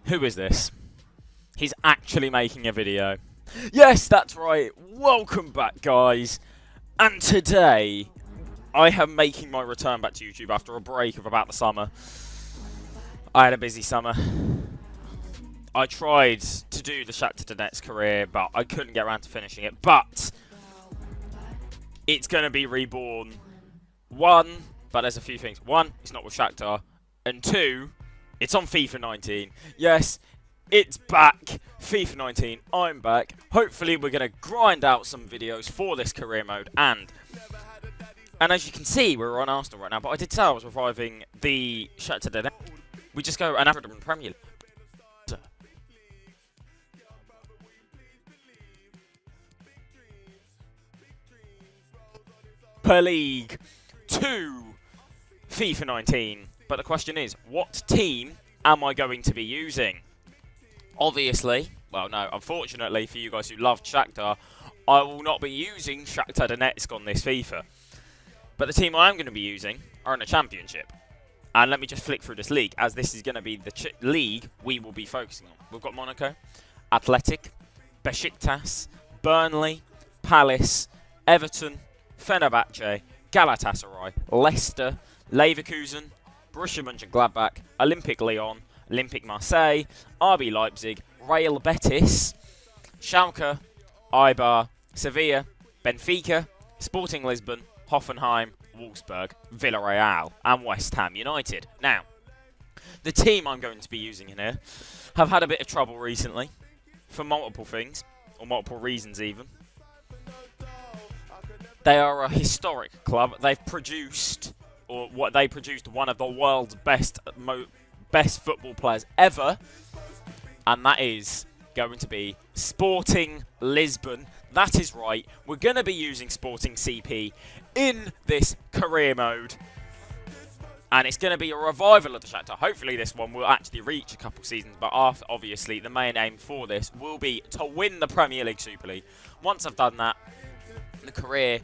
Who is this? He's actually making a video. Yes, that's right. Welcome back, guys. And today, I am making my return back to YouTube after a break of about the summer. I had a busy summer. I tried to do the Shakhtar Donetsk career, but I couldn't get around to finishing it. But it's going to be reborn. One, but there's a few things. One, it's not with Shakhtar. And two, it's on FIFA 19. Yes, it's back. FIFA 19, I'm back. Hopefully we're going to grind out some videos for this career mode. And as you can see, we're on Arsenal right now. But I did say I was reviving the Shakhtar Donetsk. We just go and average in the Premier League. Per league to FIFA 19. But the question is, what team am I going to be using? Obviously, well no, unfortunately for you guys who love Shakhtar, I will not be using Shakhtar Donetsk on this FIFA. But the team I am going to be using are in a championship. And let me just flick through this league, as this is going to be the league we will be focusing on. We've got Monaco, Athletic, Besiktas, Burnley, Palace, Everton, Fenerbahce, Galatasaray, Leicester, Leverkusen, Borussia Mönchengladbach, Olympique Lyon, Olympique Marseille, RB Leipzig, Real Betis, Schalke, Eibar, Sevilla, Benfica, Sporting Lisbon, Hoffenheim, Wolfsburg, Villarreal, and West Ham United. Now, the team I'm going to be using in here have had a bit of trouble recently for multiple things, or multiple reasons even. They are a historic club. They've produced, or what they produced, one of the world's best football players ever, and that is going to be Sporting Lisbon. That is right. We're going to be using Sporting CP in this career mode, and it's going to be a revival of the Shakhtar. Hopefully this one will actually reach a couple seasons, but obviously the main aim for this will be to win the Premier League Super League. Once I've done that, the career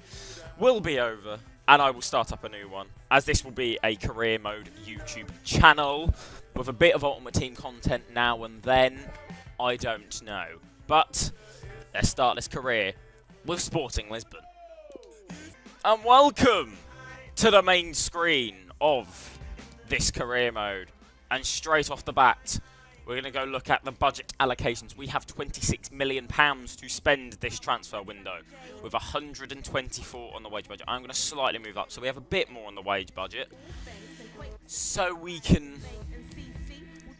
will be over and I will start up a new one, as this will be a career mode YouTube channel with a bit of Ultimate Team content now and then. I don't know, but let's start this career with Sporting Lisbon. And welcome to the main screen of this career mode. And straight off the bat, we're going to go look at the budget allocations. We have £26 million to spend this transfer window, with 124 on the wage budget. I'm going to slightly move up, so we have a bit more on the wage budget, so we can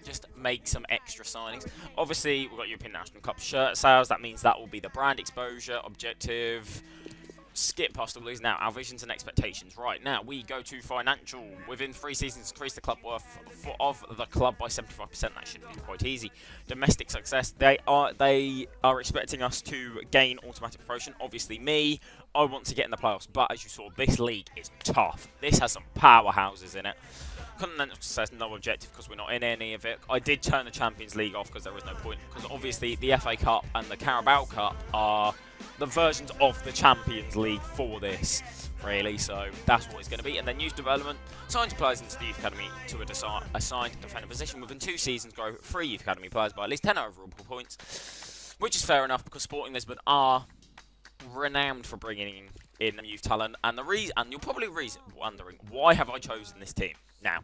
just make some extra signings. Obviously, we've got European National Cup shirt sales. That means that will be the brand exposure, objective. Skip past all these now. Our visions and expectations. Right now, we go to financial. Within 3 seasons, increase the club worth of the club by 75%. That should be quite easy. Domestic success. They are expecting us to gain automatic promotion. Obviously, I want to get in the playoffs. But as you saw, this league is tough. This has some powerhouses in it. Continental success, no objective because we're not in any of it. I did turn the Champions League off because there was no point. Because obviously, the FA Cup and the Carabao Cup are the versions of the Champions League for this, really, so that's what it's going to be. And then youth development, sign players into the youth academy to a assigned defender position. Within 2 seasons, grow 3 youth academy players by at least 10 overall points, which is fair enough because Sporting Lisbon are renowned for bringing in youth talent. And you're probably wondering, why have I chosen this team? Now,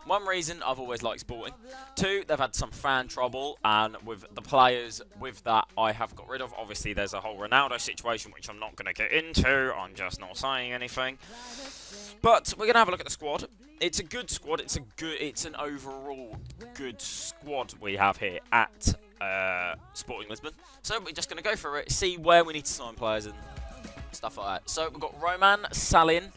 one reason, I've always liked Sporting. 2, they've had some fan trouble, and with the players with that I have got rid of. Obviously, there's a whole Ronaldo situation, which I'm not going to get into. I'm just not saying anything. But we're going to have a look at the squad. It's a good squad. It's an overall good squad we have here at Sporting Lisbon. So we're just going to go through it, see where we need to sign players and stuff like that. So we've got Roman Salin.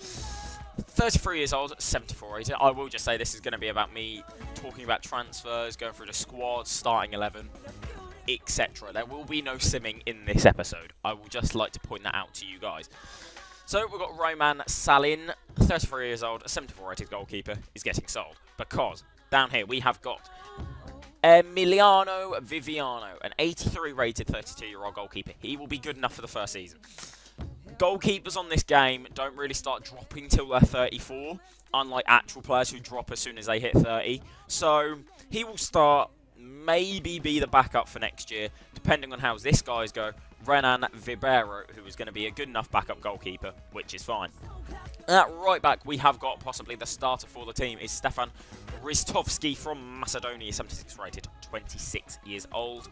33 years old, 74 rated. I will just say this is going to be about me talking about transfers, going through the squad, starting 11, etc. There will be no simming in this episode. I will just like to point that out to you guys. So we've got Roman Salin, 33 years old, 74 rated goalkeeper, is getting sold. Because down here we have got Emiliano Viviano, an 83 rated 32-year-old goalkeeper. He will be good enough for the first season. Goalkeepers on this game don't really start dropping till they're 34, unlike actual players who drop as soon as they hit 30. So he will start maybe be the backup for next year, depending on how this guys go. Renan Vibero, who is going to be a good enough backup goalkeeper, which is fine. At right back, we have got possibly the starter for the team is Stefan Ristovski from Macedonia, 76 rated, 26 years old.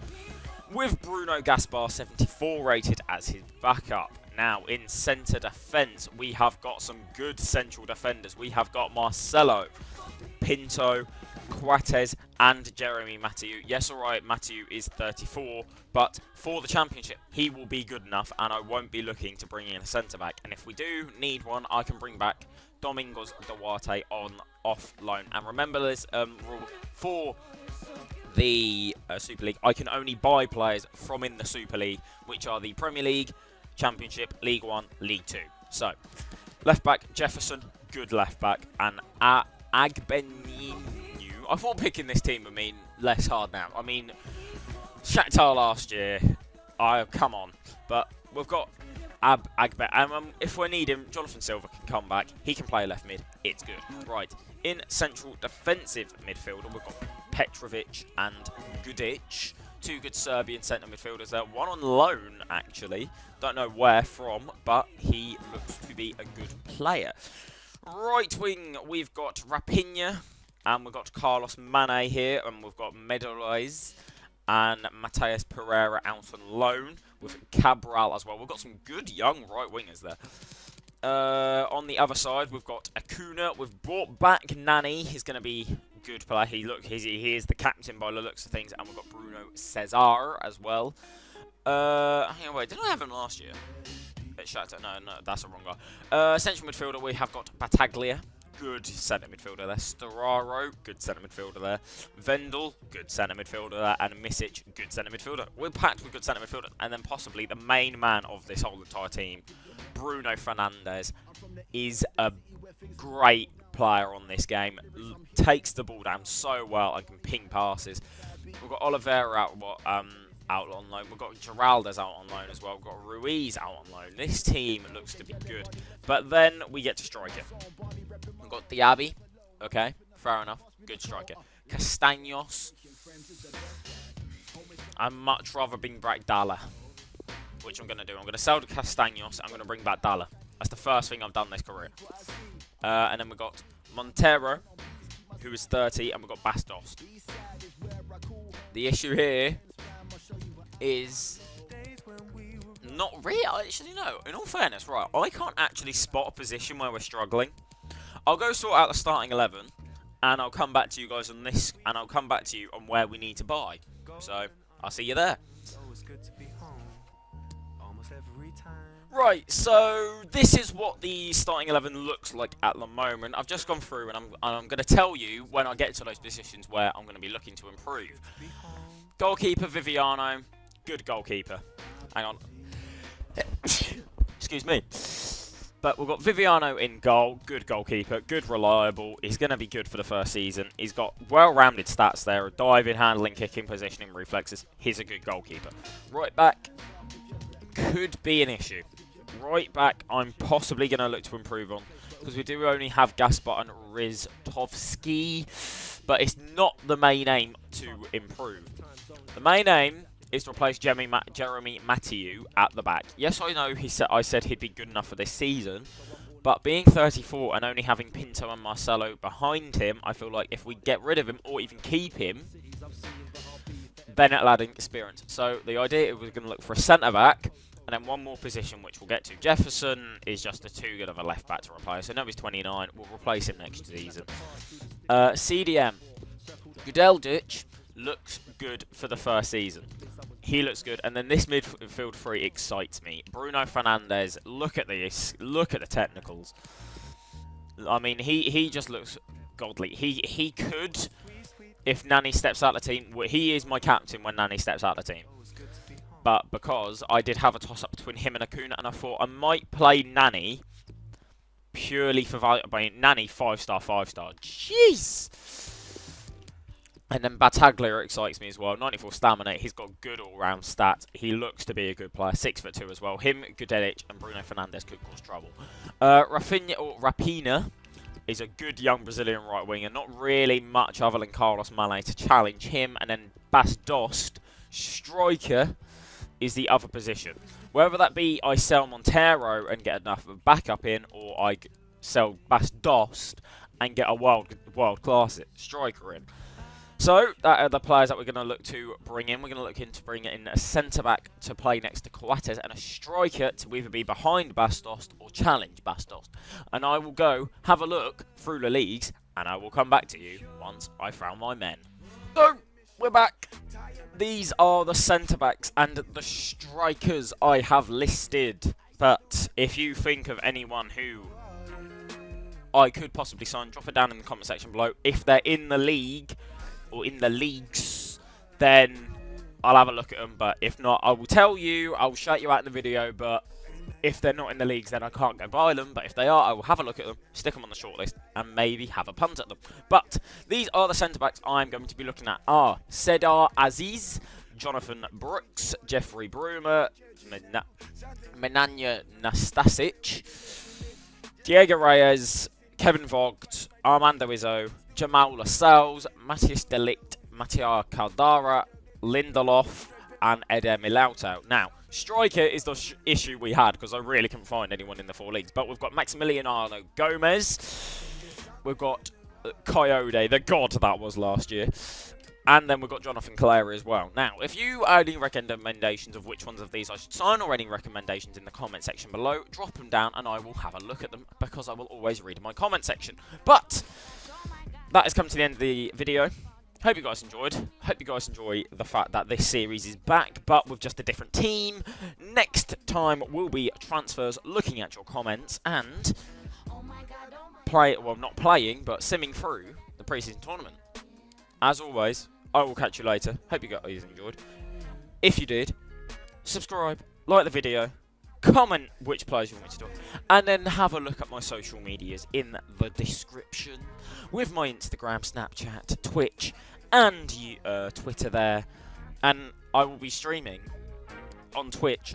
With Bruno Gaspar, 74 rated as his backup. Now, in centre defence, we have got some good central defenders. We have got Marcelo, Pinto, Coates, and Jeremy Mathieu. Yes, alright, Mathieu is 34, but for the championship, he will be good enough, and I won't be looking to bring in a centre-back. And if we do need one, I can bring back Domingos Duarte on off loan. And remember this rule for the Super League, I can only buy players from in the Super League, which are the Premier League, Championship, League 1, League 2. So, left back, Jefferson, good left back, and Agbeninu. I thought picking this team would mean less hard now. I mean, Shakhtar last year, come on. But we've got Agbe. If we need him, Jonathan Silva can come back. He can play left mid. It's good. Right. In central defensive midfielder, we've got Petrovic and Gudic. Two good Serbian centre midfielders there. One on loan, actually. Don't know where from, but he looks to be a good player. Right wing, we've got Rapinha. And we've got Carlos Mane here. And we've got Medeiros and Mateus Pereira out on loan. With Cabral as well. We've got some good young right wingers there. On the other side, we've got Acuna. We've brought back Nani. He's going to be a good player. He is the captain by the looks of things. And we've got Bruno Cesar as well. Hang on, wait, didn't I have him last year? No, that's the wrong guy. Central midfielder, we have got Battaglia. Good centre midfielder there. Storaro, good centre midfielder there. Vendel, good centre midfielder there. And Misic, good centre midfielder. We're packed with good centre midfielder. And then possibly the main man of this whole entire team, Bruno Fernandes, is a great player on this game. Takes the ball down so well and can ping passes. We've got Oliveira out on loan. We've got Geraldes out on loan as well. We've got Ruiz out on loan. This team looks to be good. But then we get to striker. We've got Diaby. Okay, fair enough. Good striker. Castaños. I'd much rather bring back Dalla, which I'm going to do. I'm going to sell to Castaños. I'm going to bring back Dalla. That's the first thing I've done this career. And then we've got Montero, who is 30, and we've got Bastos. The issue here is not really, actually no, in all fairness, right, I can't actually spot a position where we're struggling. I'll go sort out the starting 11 and I'll come back to you guys on this, and I'll come back to you on where we need to buy. So I'll see you there. Right, so this is what the starting 11 looks like at the moment. I've just gone through and I'm going to tell you when I get to those positions where I'm going to be looking to improve. Goalkeeper, Viviano. Good goalkeeper. Hang on. Excuse me. But we've got Viviano in goal. Good goalkeeper. Good, reliable. He's going to be good for the first season. He's got well-rounded stats there. Diving, handling, kicking, positioning, reflexes. He's a good goalkeeper. Right back could be an issue. Right back, I'm possibly going to look to improve on, because we do only have Gaspar and Ristovski, but it's not the main aim to improve. The main aim is to replace Jeremy Mathieu at the back. Yes, I know I said he'd be good enough for this season, but being 34 and only having Pinto and Marcelo behind him, I feel like if we get rid of him or even keep him, then it'll add experience. So the idea is we're going to look for a centre-back, and then one more position, which we'll get to. Jefferson is just too good of a left-back to replace. I know he's 29. We'll replace him next season. CDM. Gudeljic looks good for the first season. He looks good. And then this midfield three excites me. Bruno Fernandes, look at this. Look at the technicals. I mean, he just looks godly. He could, if Nani steps out of the team, he is my captain when Nani steps out of the team. But because I did have a toss-up between him and Acuna, and I thought I might play Nani purely for value. I mean, Nani 5-star, 5-star. Jeez! And then Battaglia excites me as well. 94 stamina. He's got good all-round stats. He looks to be a good player. 6'2" as well. Him, Gudeljic, and Bruno Fernandes could cause trouble. Rapinha is a good young Brazilian right winger. Not really much other than Carlos Mane to challenge him. And then Bas Dost. Striker is the other position. Whether that be I sell Montero and get enough of a backup in, or I sell Bas Dost and get a world class striker in. So, that are the players that we're going to look to bring in. We're going to look into bringing in a centre-back to play next to Coates and a striker to either be behind Bas Dost or challenge Bas Dost. And I will go have a look through the leagues, and I will come back to you once I found my men. So, we're back. These are the centre-backs and the strikers I have listed. But if you think of anyone who I could possibly sign, drop it down in the comment section below. If they're in the league, or in the leagues, then I'll have a look at them. But if not, I will tell you, I'll shout you out in the video. But if they're not in the leagues, then I can't go buy them. But if they are, I will have a look at them, stick them on the shortlist, and maybe have a punt at them. But these are the centre-backs I'm going to be looking at. Cedar Aziz, Jonathan Brooks, Jeffrey Brumer, Menanya Nastasic, Diego Reyes, Kevin Vogt, Armando Izzo, Jamal Lascelles, Matthias Delict, Mattia Caldara, Lindelof, and Eder Milauto. Now, striker is the issue we had, because I really couldn't find anyone in the 4 leagues. But we've got Maximiliano Gomez, we've got Coyote, the god that was last year, and then we've got Jonathan Clara as well. Now, if you have any recommendations of which ones of these I should sign, or any recommendations in the comment section below, drop them down and I will have a look at them, because I will always read my comment section. But that has come to the end of the video. Hope you guys enjoyed. Hope you guys enjoy the fact that this series is back, but with just a different team. Next time will be transfers, looking at your comments, and not playing, but simming through the preseason tournament. As always, I will catch you later. Hope you guys enjoyed. If you did, subscribe, like the video, comment which players you want me to do, and then have a look at my social medias in the description, with my Instagram, Snapchat, Twitch, and Twitter there. And I will be streaming on Twitch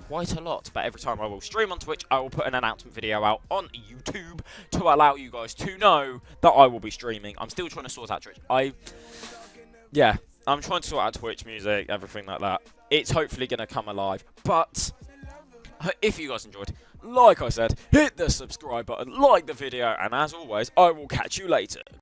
quite a lot, but every time I will stream on Twitch, I will put an announcement video out on YouTube to allow you guys to know that I will be streaming. I'm still trying to sort out Twitch. I'm trying to sort out Twitch, music, everything like that. It's hopefully going to come alive, but if you guys enjoyed, like I said, hit the subscribe button, like the video, and as always, I will catch you later.